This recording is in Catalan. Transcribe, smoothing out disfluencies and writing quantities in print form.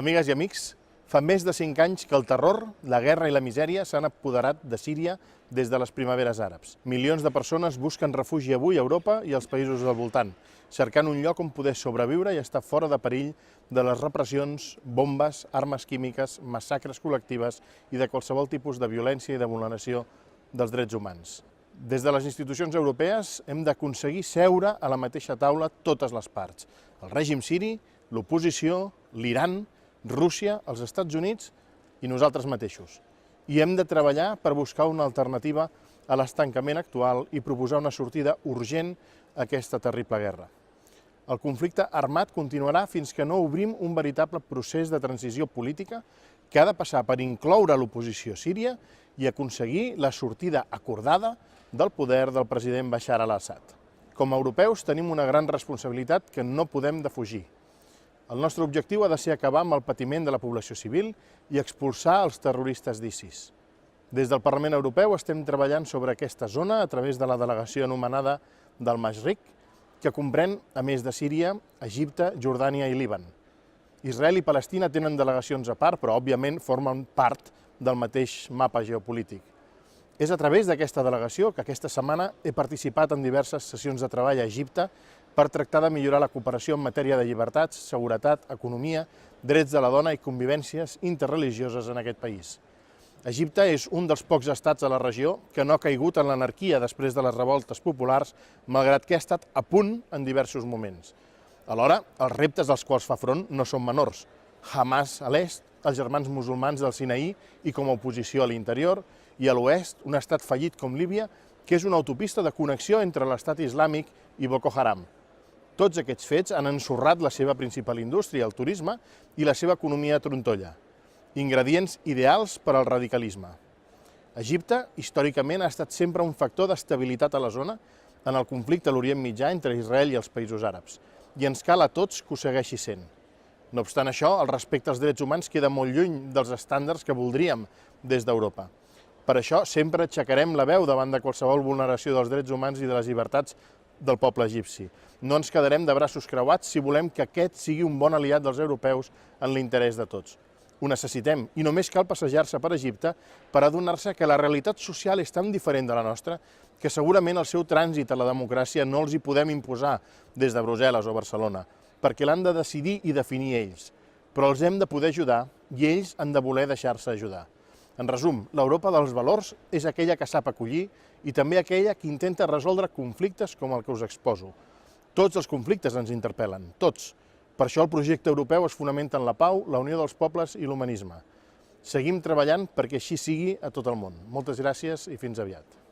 Amigues i amics, fa més de 5 anys que el terror, la guerra i la misèria s'han apoderat de Síria des de les primaveres àrabs. Milions de persones busquen refugi avui a Europa i als països del voltant, cercant un lloc on poder sobreviure i estar fora de perill de les repressions, bombes, armes químiques, massacres col·lectives i de qualsevol tipus de violència i de vulneració dels drets humans. Des de les institucions europees hem d'aconseguir seure a la mateixa taula totes les parts: el règim siri, l'oposició, l'Iran, Rússia, els Estats Units i nosaltres mateixos. I hem de treballar per buscar una alternativa a l'estancament actual i proposar una sortida urgent a aquesta terrible guerra. El conflicte armat continuarà fins que no obrim un veritable procés de transició política que ha de passar per incloure l'oposició síria i aconseguir la sortida acordada del poder del president Bashar al-Assad. Com a europeus tenim una gran responsabilitat que no podem defugir. El nostre objectiu ha de ser acabar amb el patiment de la població civil i expulsar els terroristes d'ISIS. Des del Parlament Europeu estem treballant sobre aquesta zona a través de la delegació anomenada del Mashriq, que comprèn, a més de Síria, Egipte, Jordània i Líban. Israel i Palestina tenen delegacions a part, però òbviament formen part del mateix mapa geopolític. És a través d'aquesta delegació que aquesta setmana he participat en diverses sessions de treball a Egipte per tractar de millorar la cooperació en matèria de llibertats, seguretat, economia, drets de la dona i convivències interreligioses en aquest país. Egipte és un dels pocs estats a la regió que no ha caigut en l'anarquia després de les revoltes populars, malgrat que ha estat a punt en diversos moments. Alhora, els reptes als quals fa front no són menors. Hamas a l'est, els germans musulmans del Sinaí i com a oposició a l'interior, i a l'oest, un estat fallit com Líbia, que és una autopista de connexió entre l'estat islàmic i Boko Haram. Tots aquests fets han ensorrat la seva principal indústria, el turisme, i la seva economia trontolla, ingredients ideals per al radicalisme. Egipte, històricament, ha estat sempre un factor d'estabilitat a la zona en el conflicte a l'Orient Mitjà entre Israel i els països àrabs, i ens cal a tots que ho segueixi sent. No obstant això, el respecte als drets humans queda molt lluny dels estàndards que voldríem des d'Europa. Per això sempre aixecarem la veu davant de qualsevol vulneració dels drets humans i de les llibertats del poble egipci. No ens quedarem de braços creuats si volem que aquest sigui un bon aliat dels europeus en l'interès de tots. Ho necessitem i només cal passejar-se per Egipte per adonar-se que la realitat social és tan diferent de la nostra que segurament el seu trànsit a la democràcia no els hi podem imposar des de Brussel·les o Barcelona, perquè l'han de decidir i definir ells. Però els hem de poder ajudar i ells han de voler deixar-se ajudar. En resum, l'Europa dels valors és aquella que sap acollir i també aquella que intenta resoldre conflictes com el que us exposo. Tots els conflictes ens interpel·len, tots. Per això el projecte europeu es fonamenta en la pau, la unió dels pobles i l'humanisme. Seguim treballant perquè així sigui a tot el món. Moltes gràcies i fins aviat.